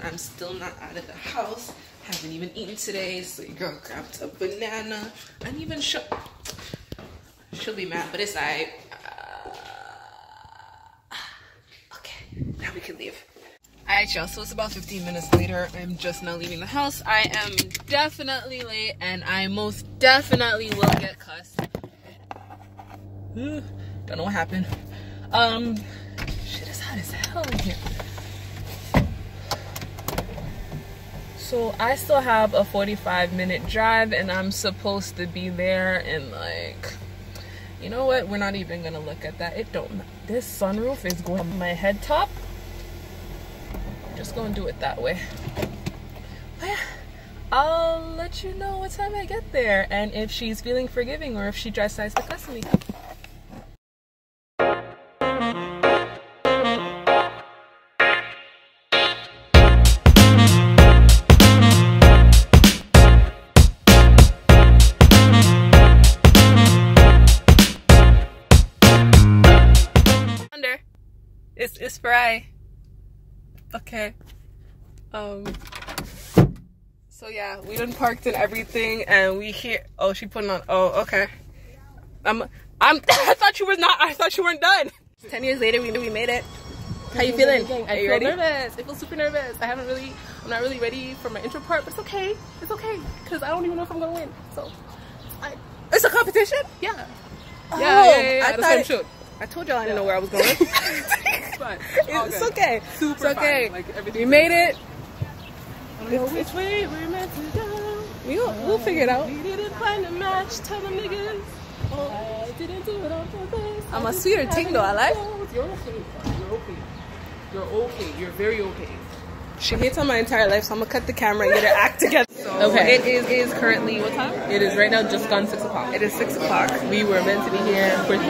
I'm still not out of the house. Haven't even eaten today. So your girl grabbed a banana. And even she'll be mad, but it's alright. Okay, now we can leave. Alright, y'all, so it's about 15 minutes later. I'm just now leaving the house. I am definitely late, and I most definitely will get cussed. Don't know what happened. Shit is hot as hell in here. So I still have a 45-minute drive, and I'm supposed to be there in like, you know what? We're not even gonna look at that. It don't matter. This sunroof is going on my head top. Just gonna do it that way. But yeah, I'll let you know what time I get there and if she's feeling forgiving or if she decides to cuss me. Under. It's Farai. Okay. So yeah, we done parked and everything, and we here. Oh, she putting on. Oh, okay. I thought you were not. I thought you weren't done. 10 years later, we made it. How you feeling? Are you ready? Nervous. I feel super nervous. I'm not really ready for my intro part, but it's okay. It's okay, because I don't even know if I'm gonna win. So, it's a competition. Yeah. Oh, yeah. I told y'all I didn't know where I was going. It's okay. Super it's okay. Fine. Like, we made it. I don't know which way we're meant to go. We'll figure it out. We didn't find a match. Tell them niggas. Oh, I didn't do it on purpose. I'm a sweeter ting though. I like. You're okay. You're okay. You're okay. You're very okay. She hates on my entire life, so I'm gonna cut the camera and get her act together. So okay. It is currently what time? It is right now just gone 6 o'clock. It is 6 o'clock. We were meant to be here for 3.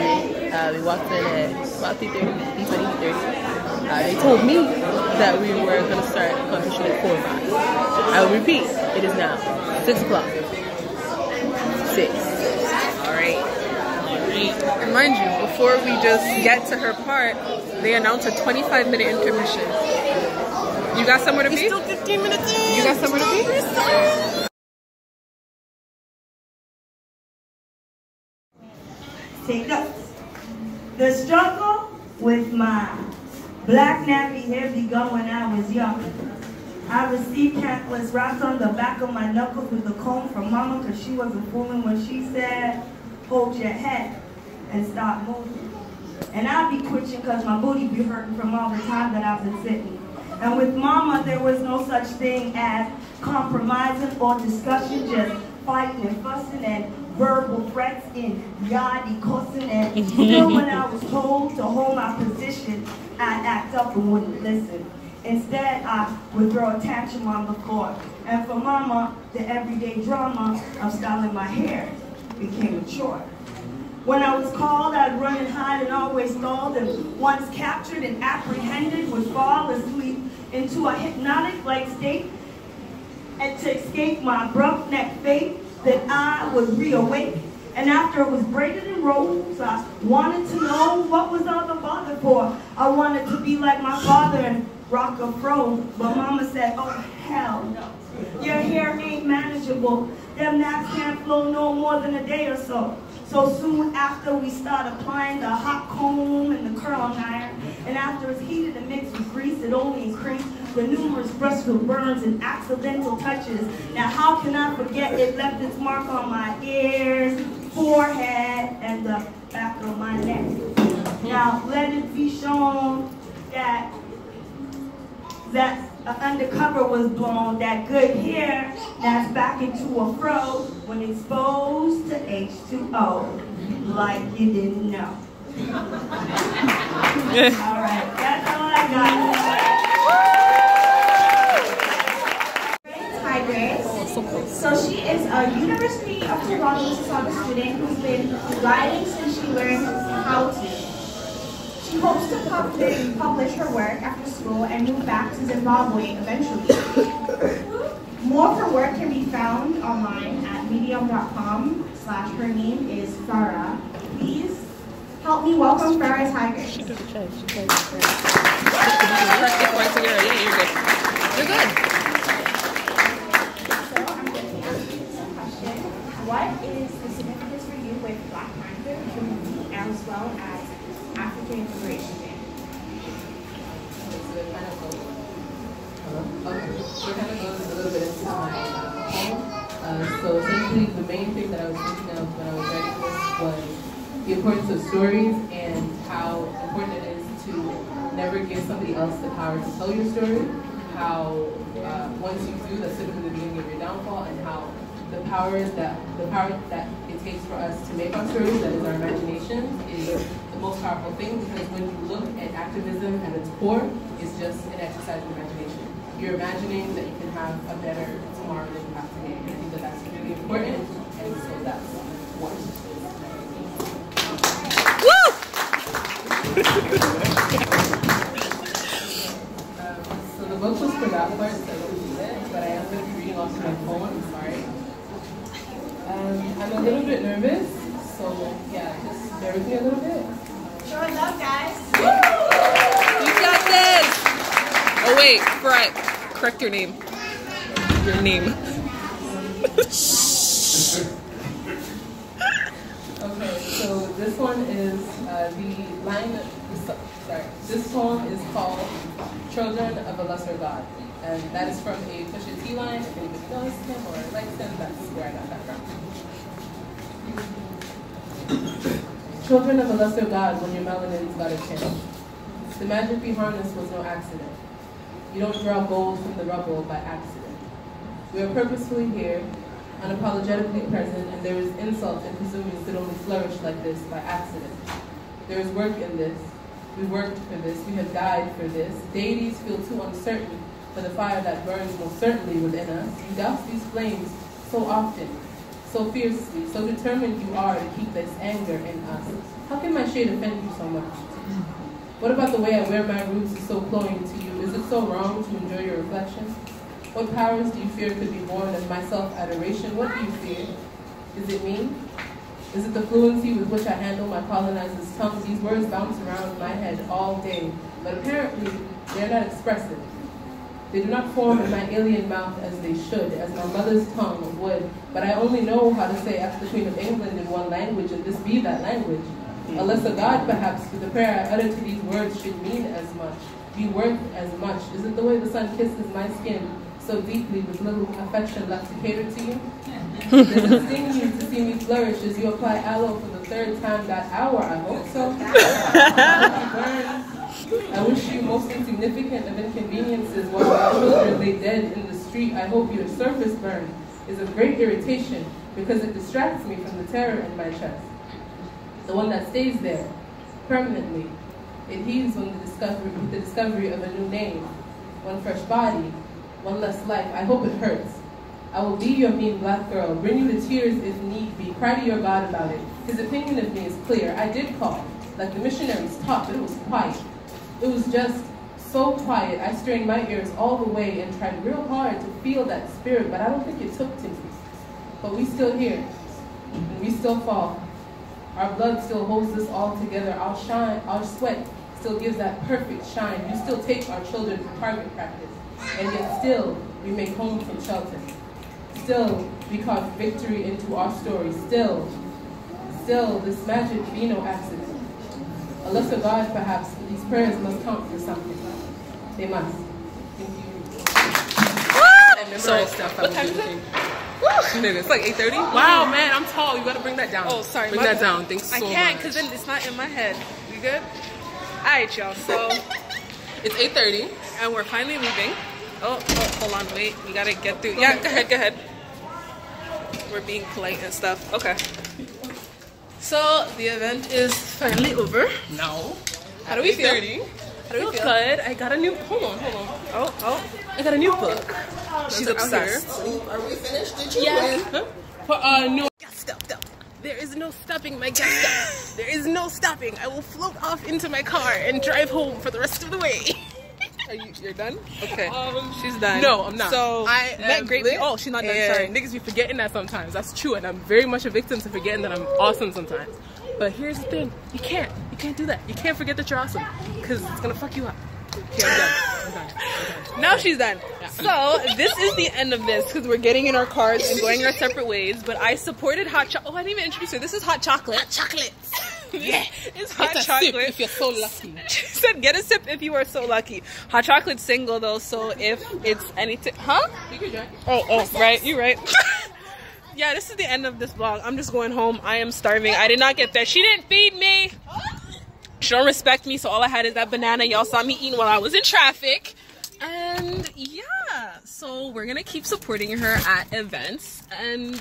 We walked in at about 3:30. They told me that we were gonna start competition at 4 o'clock. I will repeat. It is now 6 o'clock. 6. All right. And mind you, before we just get to her part, they announced a 25-minute intermission. You got somewhere to be? Still 15 minutes in. You got somewhere to be? Take notes. The struggle with my black nappy hair began when I was young. I received countless raps on the back of my knuckles with a comb from mama because she wasn't fooling when she said, hold your head and stop moving. And I'd be twitching because my booty be hurting from all the time that I've been sitting. And with mama, there was no such thing as compromising or discussion, just fighting and fussing and verbal threats and yardie cussing. And still when I was told to hold my position, I'd act up and wouldn't listen. Instead, I would throw a tantrum on the floor. And for mama, the everyday drama of styling my hair became a chore. When I was called, I'd run and hide and always stalled, and once captured and apprehended would fall asleep into a hypnotic-like state, and to escape my abrupt neck fate, that I would reawake. And after it was braided in rolls, I wanted to know what was all the bother for. I wanted to be like my father and rock a fro, but mama said, oh hell no. Your hair ain't manageable. Them naps can't flow no more than a day or so. So soon after we start applying the hot comb and the curling iron, and after it's heated and mixed with grease, it only increased the numerous bristles, burns, and accidental touches. Now how can I forget it left its mark on my ears, forehead, and the back of my neck. Now let it be shown that undercover was blown, that good hair that's back into a fro when exposed to H2O, like you didn't know. Alright, that's all I got. Hi Grace. So she is a University of Toronto Mississauga student who's been writing since she learned how to. She hopes to publish her work after school and move back to Zimbabwe eventually. More of her work can be found online at medium.com/her name is Farai. Please help me welcome Farai's High Grades. You're good. So I'm going to ask you some questions. What is the significance for you with Black Panther community as well as African Liberation Day? Okay, so it kind of goes a little bit into my home. So essentially, the main thing that I was thinking of when I was writing this was the importance of stories and how important it is to never give somebody else the power to tell your story. How once you do, that's typically the beginning of your downfall, and how the power that it takes for us to make our stories, that is our imagination, is the most powerful thing. Because when you look at activism at its core, it's just an exercise of imagination. You're imagining that you can have a better tomorrow than you have today. I think that that's really important, and so that's what it is. So the book was for that part, so I don't read it, but I am going to be reading off my phone, sorry. I'm a little bit nervous, so yeah, just bear with me a little bit. Show it up, guys. You got this! Oh wait, Farai, correct your name. Your name. Okay, so this one is this poem is called Children of a Lesser God. And that is from a Pusha T line. If anybody knows him or likes him, that's where I got that from. Children of a lesser God, when your melanin's got a chance. The magic behind this was no accident. You don't draw gold from the rubble by accident. We are purposefully here, unapologetically present, and there is insult in presuming you could only flourish like this by accident. There is work in this. We worked for this. We have died for this. Deities feel too uncertain for the fire that burns most certainly within us. You douse these flames so often, so fiercely, so determined you are to keep this anger in us. How can my shade offend you so much? What about the way I wear my roots is so cloying to you? Is it so wrong to enjoy your reflection? What powers do you fear could be born of my self-adoration? What do you fear? Is it me? Is it the fluency with which I handle my colonizer's tongue? These words bounce around in my head all day, but apparently they're not expressive. They do not form in my alien mouth as they should, as my mother's tongue would, but I only know how to say ask the Queen of England in one language, and this be that language. Unless a God, perhaps, with the prayer I utter to these words should mean as much, be worth as much. Is it the way the sun kisses my skin so deeply with little affection left to cater to you? Does it sting you to see me flourish as you apply aloe for the third time that hour? I hope so. I wish you most insignificant of inconveniences while my children lay dead in the street. I hope your surface burn is of great irritation because it distracts me from the terror in my chest. The one that stays there permanently. It heaves with the discovery of a new name, one fresh body, one less life. I hope it hurts. I will be your mean black girl, bring you the tears if need be, cry to your God about it. His opinion of me is clear. I did call, like the missionaries taught, but it was quiet. It was just so quiet. I strained my ears all the way and tried real hard to feel that spirit, but I don't think it took to me. But we still here, and we still fall. Our blood still holds us all together. Our sweat still gives that perfect shine. You still take our children for target practice, and yet still we make home from shelter. Still we carve victory into our story. Still this magic be no accident. A lesser God, perhaps, but these prayers must count for something. They must. Thank you. I memorized stuff. What time is it? It's like 8:30. Wow, man, I'm tall. You gotta bring that down. Oh, sorry. Bring that down. Thanks so much. I can't, because then it's not in my head. You good? Alright, y'all. So it's 8:30, and we're finally leaving. Oh, hold on, wait. We gotta get through. Yeah, go ahead. We're being polite and stuff. Okay. So the event is finally over. No. How do we feel? How do we feel? Good. I got a new. Hold on. Oh. I got a new book. She's obsessed. Are we finished? Did you? Yes. No. Stop. There is no stopping my gas stop. There is no stopping. I will float off into my car and drive home for the rest of the way. You're done? Okay. She's done. No, I'm not. So I met great people. Oh, she's not done. Sorry. Niggas be forgetting that sometimes. That's true, and I'm very much a victim to forgetting that I'm awesome sometimes. But here's the thing. You can't do that. You can't forget that you're awesome, because it's gonna fuck you up. Okay, I'm done. Now she's done. So this is the end of this because we're getting in our cars and going our separate ways. But I supported Hot Chocolate. Oh, I didn't even introduce her. This is Hot Chocolate. Hot chocolate. Yeah, it's Hot Get a Chocolate. sip if you're so lucky. She said, "Get a sip if you are so lucky." Hot Chocolate's single though, so if it's anything, huh? You can drink. Oh, right. You're right. Yeah, this is the end of this vlog. I'm just going home. I am starving. I did not get fed. She didn't feed me. She don't respect me, so all I had is that banana y'all saw me eating while I was in traffic. And yeah, so we're gonna keep supporting her at events, and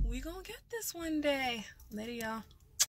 we gonna get this one day. Later, y'all.